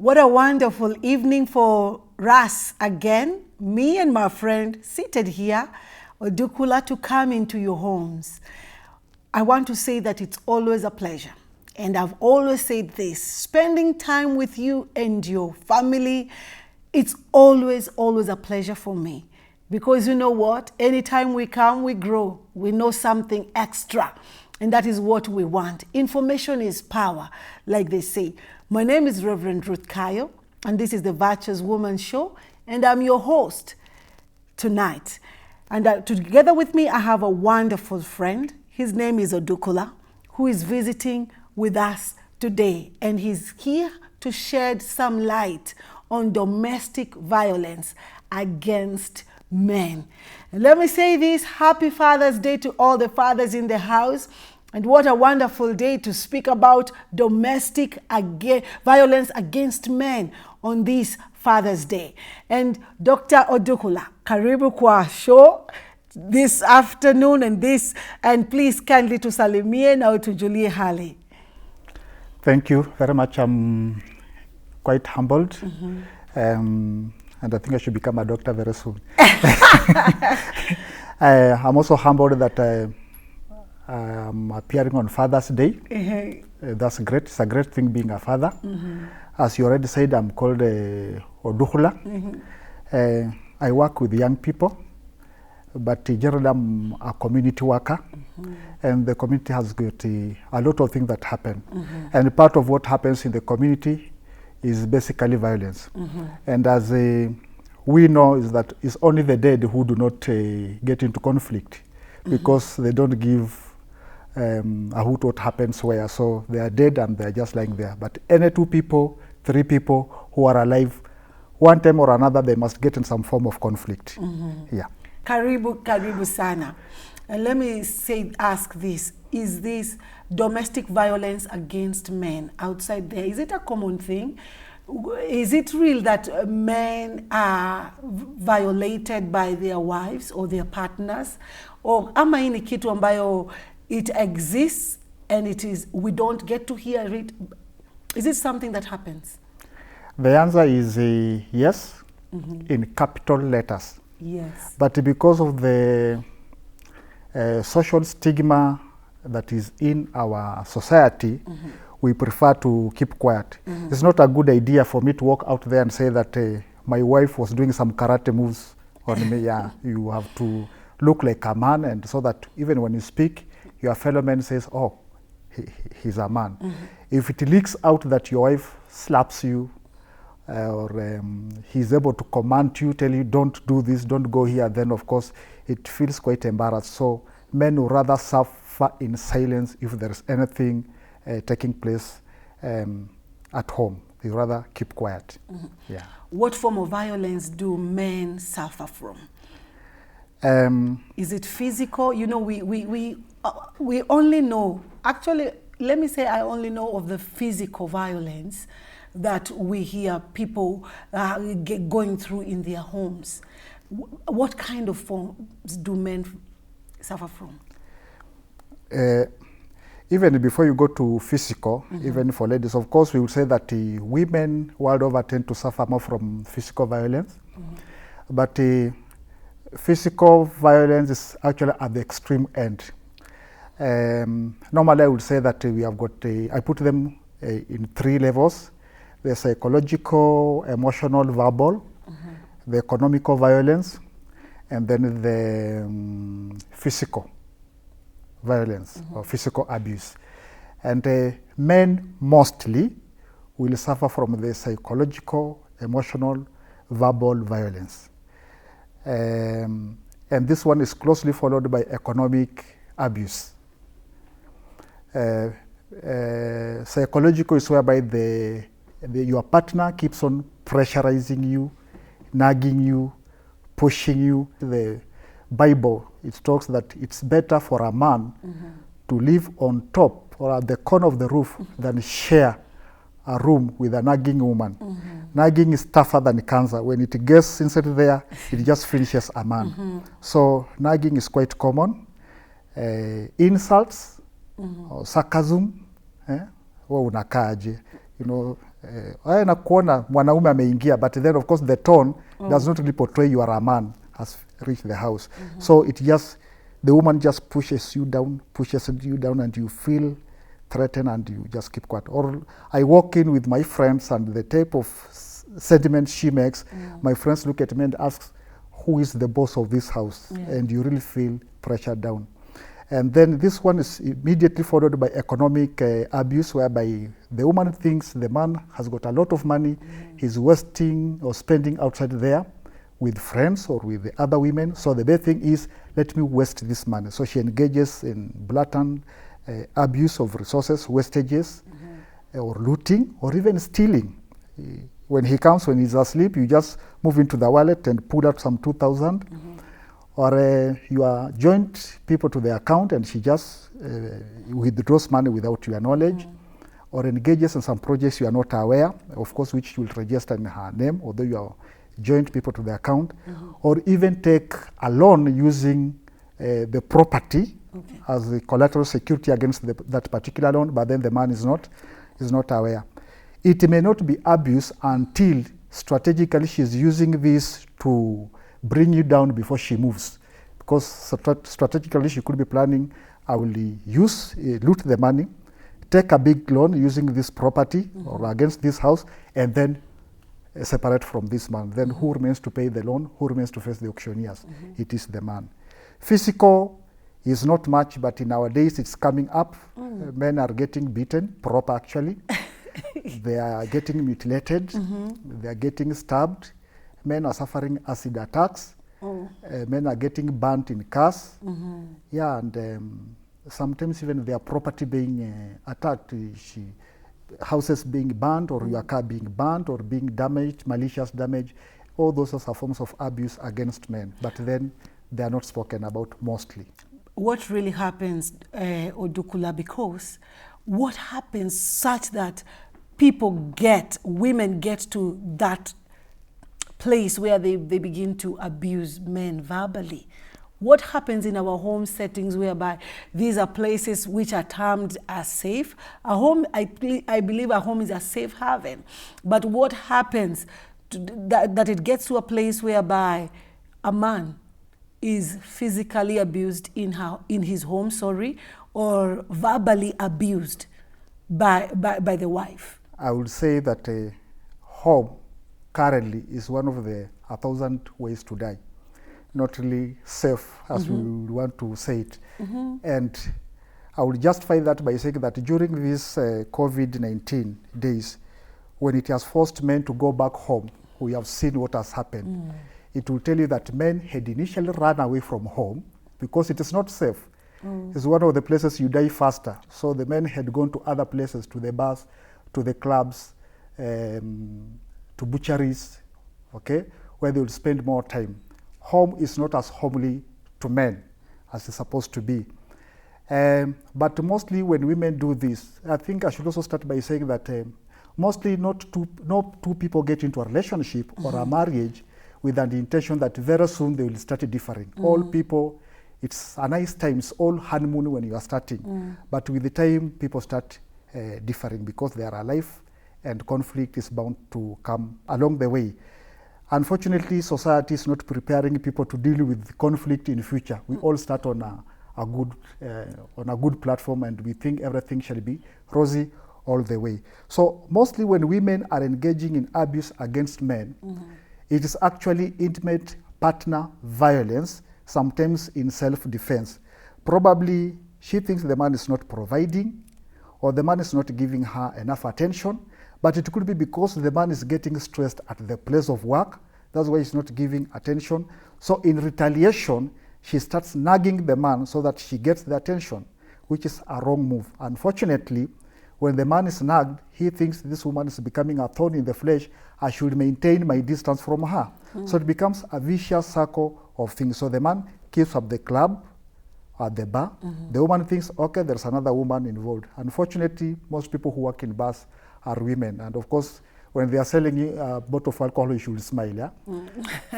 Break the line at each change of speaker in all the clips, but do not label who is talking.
What a wonderful evening for us again, me and my friend seated here, Odukula, to come into your homes. I want to say that it's always a pleasure. And I've always said this, spending time with you and your family, it's always a pleasure for me. Because you know what? Anytime we come, we grow. We know something extra. And that is what we want. Information is power, like they say. My name is Reverend Ruth Kayo, and this is the Virtuous Woman Show, and I'm your host tonight. And together with me, I have a wonderful friend. His name is Odukula, who is visiting with us today, and he's here to shed some light on domestic violence against men. And let me say this, happy Father's Day to all the fathers in the house. And what a wonderful day to speak about domestic violence against men on this Father's Day. And Dr. Odukula, karibu kwa show this afternoon and please kindly tusalimie na utujulie hali.
Thank you very much. I'm quite humbled. And I think I should become a doctor very soon. I'm also humbled that I'm appearing on Father's Day. That's great. It's a great thing being a father. As you already said, I'm called Odukula. I work with young people, but generally I'm a community worker. And the community has got a lot of things that happen. And part of what happens in the community is basically violence. And as we know is that it's only the dead who do not get into conflict because they don't give a hoot what happens where. So they are dead and they are just lying there. But any 2 people, 3 people who are alive, one time or another, they must get in some form of conflict. Yeah.
Karibu sana. And let me ask this, is this domestic violence against men outside there, is it a common thing? Is it real that men are violated by their wives or their partners? Or ama hii ni kitu ambayo it exists and we don't get to hear it? Is it something that happens?
The answer is yes, in capital letters.
Yes.
But because of the social stigma that is in our society, we prefer to keep quiet. It's not a good idea for me to walk out there and say that my wife was doing some karate moves on me. Yeah, you have to look like a man, and so that even when you speak, your fellow man says, oh, he's a man. If it leaks out that your wife slaps you, or he's able to command you, tell you, don't do this, don't go here, then of course it feels quite embarrassed. So men would rather suffer in silence if there's anything taking place at home. They rather keep quiet. Yeah.
What form of violence do men suffer from? Is it physical? You know, we only know, actually, let me say I only know of the physical violence that we hear people going through in their homes. What kind of forms do men suffer from?
Even before you go to physical, even for ladies, of course, we would say that women world over tend to suffer more from physical violence. But physical violence is actually at the extreme end. Normally, I would say that we have got, I put them in 3 levels. The psychological, emotional, verbal, the economical violence, and then the physical violence or physical abuse. And men mostly will suffer from the psychological, emotional, verbal violence. And this one is closely followed by economic abuse. Psychological is whereby your partner keeps on pressurizing you, nagging you, pushing you. The Bible, it talks that it's better for a man to live on top or at the corner of the roof than share a room with a nagging woman. Nagging is tougher than cancer. When it gets inside there, it just finishes a man. So nagging is quite common. Insults or sarcasm, unakaaje, na kuona mwanaume ameingia, but then of course the tone does not really portray you are a man has reached the house. So it just, the woman just pushes you down and you feel threatened and you just keep quiet. Or I walk in with my friends and the type of sentiment she makes, my friends look at me and ask, who is the boss of this house? And you really feel pressure down. And then this one is immediately followed by economic abuse, whereby the woman thinks the man has got a lot of money, he's wasting or spending outside there with friends or with the other women. So the best thing is, let me waste this money. So she engages in blatant abuse of resources, wastages, or looting, or even stealing. When he comes, when he's asleep, you just move into the wallet and pull out some 2,000. Or you are joint people to the account and she just withdraws money without your knowledge, or engages in some projects you are not aware, of course, which you will register in her name, although you are joint people to the account, or even take a loan using the property as the collateral security against that particular loan, but then the man is not aware. It may not be abuse until strategically she's using this to bring you down before she moves, because strategically she could be planning, I will loot the money, take a big loan using this property or against this house, and then separate from this man. Then who remains to pay the loan? Who remains to face the auctioneers? It is the man. Physical is not much, but in nowadays it's coming up. Men are getting beaten, proper actually. They are getting mutilated. They are getting stabbed. Men are suffering acid attacks. Men are getting burnt in cars. And sometimes even their property being attacked, houses being burnt, or your car being burnt, or being damaged, malicious damage. All those are forms of abuse against men, but then they are not spoken about mostly.
What really happens, Odukula, because what happens such that women get to that place where they begin to abuse men verbally? What happens in our home settings whereby these are places which are termed as safe? A home, I believe a home is a safe haven. But what happens that it gets to a place whereby a man is physically abused in his home, or verbally abused by the wife?
I would say that home currently is one of the 1,000 ways to die. Not really safe, as we would want to say it. And I would justify that by saying that during these COVID-19 days, when it has forced men to go back home, we have seen what has happened. It will tell you that men had initially run away from home because it is not safe. It's one of the places you die faster. So the men had gone to other places, to the bars, to the clubs, to butcheries, where they will spend more time. Home is not as homely to men as it's supposed to be. But mostly when women do this, I think I should also start by saying that mostly not two people get into a relationship or a marriage with an intention that very soon they will start differing. All people, it's a nice time, it's all honeymoon when you are starting. But with the time, people start differing because they are alive and conflict is bound to come along the way. Unfortunately, society is not preparing people to deal with conflict in the future. We all start on a good platform and we think everything shall be rosy all the way. So mostly when women are engaging in abuse against men, it is actually intimate partner violence, sometimes in self-defense. Probably she thinks the man is not providing or the man is not giving her enough attention, but it could be because the man is getting stressed at the place of work. That's why he's not giving attention. So in retaliation, she starts nagging the man so that she gets the attention, which is a wrong move. Unfortunately, when the man is nagged, he thinks this woman is becoming a thorn in the flesh. I should maintain my distance from her. So it becomes a vicious circle of things. So the man keeps up the club, at the bar. The woman thinks, okay, there's another woman involved. Unfortunately, most people who work in bars are women. And of course, when they are selling you a bottle of alcohol, you should smile. Yeah?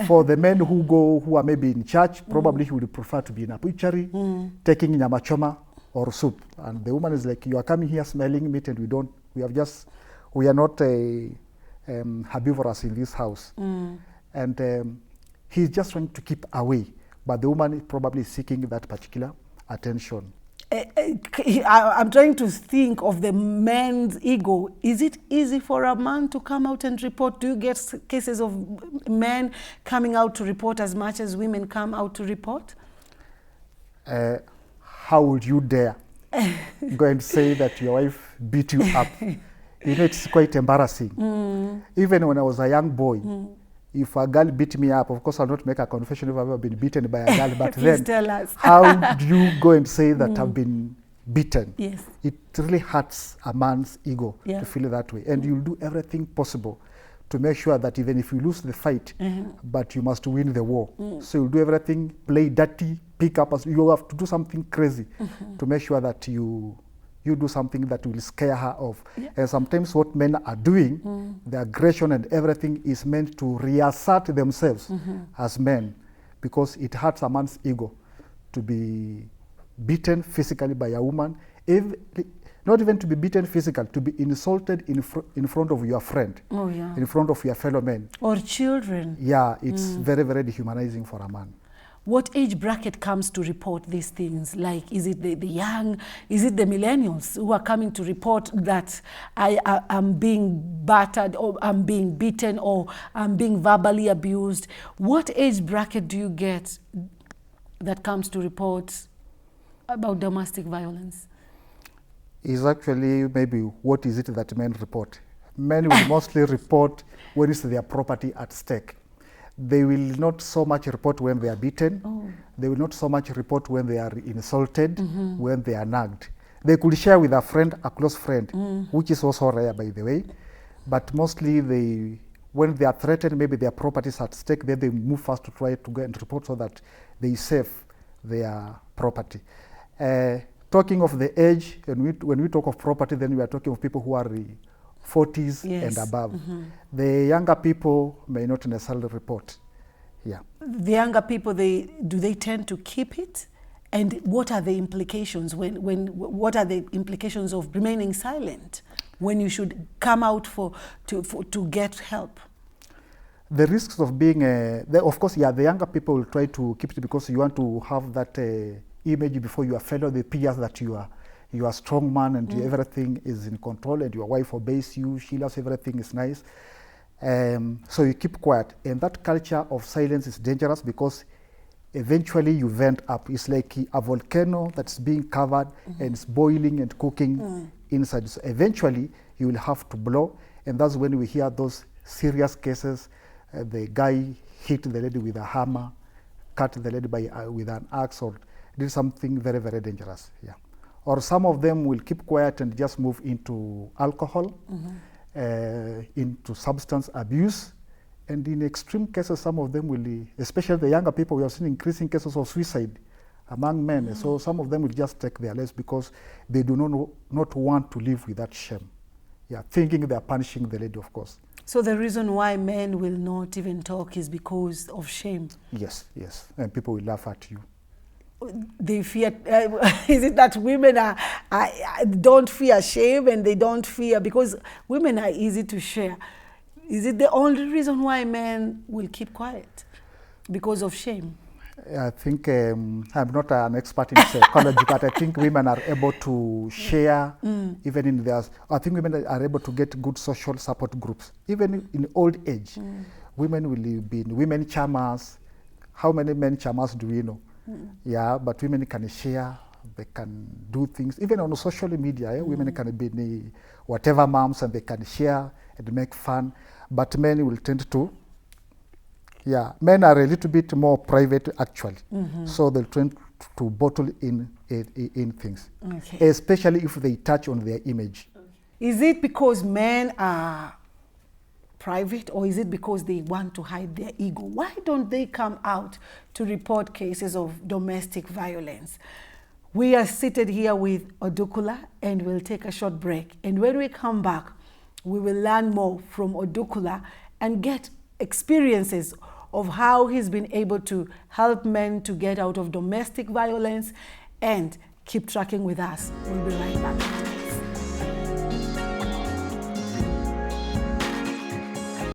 For the men who are maybe in church, probably he would prefer to be in a butchery, taking nyama choma or soup. And the woman is like, you are coming here smelling meat and we have just we are not herbivorous in this house. And he's just trying to keep away, but the woman is probably seeking that particular attention.
I'm trying to think of the man's ego. Is it easy for a man to come out and report? Do you get cases of men coming out to report as much as women come out to report?
How would you dare go and say that your wife beat you up? You know, it's quite embarrassing. Even when I was a young boy, if a girl beat me up, of course I'll not make a confession if I've ever been beaten by a girl, but
Please
then
tell us.
how do you go and say that I've been beaten?
Yes.
It really hurts a man's ego to feel that way. And you'll do everything possible to make sure that even if you lose the fight, but you must win the war. So you'll do everything, play dirty, pick up, you have to do something crazy to make sure that you do something that will scare her off. And sometimes what men are doing, the aggression and everything is meant to reassert themselves as men, because it hurts a man's ego to be beaten physically by a woman, not even to be beaten physically, to be insulted in front of your friend, in front of your fellow men.
Or children.
Yeah, it's very, very dehumanizing for a man.
What age bracket comes to report these things? Like, is it the young? Is it the millennials who are coming to report that I'm being battered, or I'm being beaten, or I'm being verbally abused? What age bracket do you get that comes to report about domestic violence?
Is actually maybe what is it that men report. Men will mostly report when it's their property at stake. They will not so much report when they are beaten. They will not so much report when they are insulted, when they are nagged. They could share with a friend, a close friend, which is also rare, by the way. But mostly when they are threatened, maybe their property is at stake, then they move fast to try to go and report so that they save their property. Talking of the age, and when we talk of property, then we are talking of people who are 40s and above. The younger people may not necessarily report.
The younger people, do they tend to keep it? And what are the implications what are the implications of remaining silent when you should come out to get help?
The risks of being, of course, the younger people will try to keep it because you want to have that image before your fellow, the peers, that you are a strong man and everything is in control and your wife obeys you, she loves everything is nice. So you keep quiet. And that culture of silence is dangerous because eventually you vent up. It's like a volcano that's being covered and it's boiling and cooking inside. So eventually you will have to blow. And that's when we hear those serious cases. The guy hit the lady with a hammer, cut the lady with an axe, or did something very, very dangerous. Or some of them will keep quiet and just move into alcohol, into substance abuse. And in extreme cases, some of them will, especially the younger people, we have seen increasing cases of suicide among men. So some of them will just take their lives because they do not want to live with that shame. Thinking they are punishing the lady, of course.
So the reason why men will not even talk is because of shame?
Yes. And people will laugh at you.
They fear, is it that women don't fear shame and they don't fear, because women are easy to share. Is it the only reason why men will keep quiet? Because of shame?
I think, I'm not an expert in psychology, but I think women are able to share, even in theirs. I think women are able to get good social support groups. Even in old age, women will be in women charmers. How many men charmers do we know? But women can share, they can do things. Even on social media, women can be whatever moms and they can share and make fun. But men will tend to, men are a little bit more private actually. So they'll tend to bottle in things, especially if they touch on their image.
Is it because men are private, or is it because they want to hide their ego? Why don't they come out to report cases of domestic violence? We are seated here with Odukula and we'll take a short break. And when we come back, we will learn more from Odukula and get experiences of how he's been able to help men to get out of domestic violence, and keep tracking with us. We'll be right back.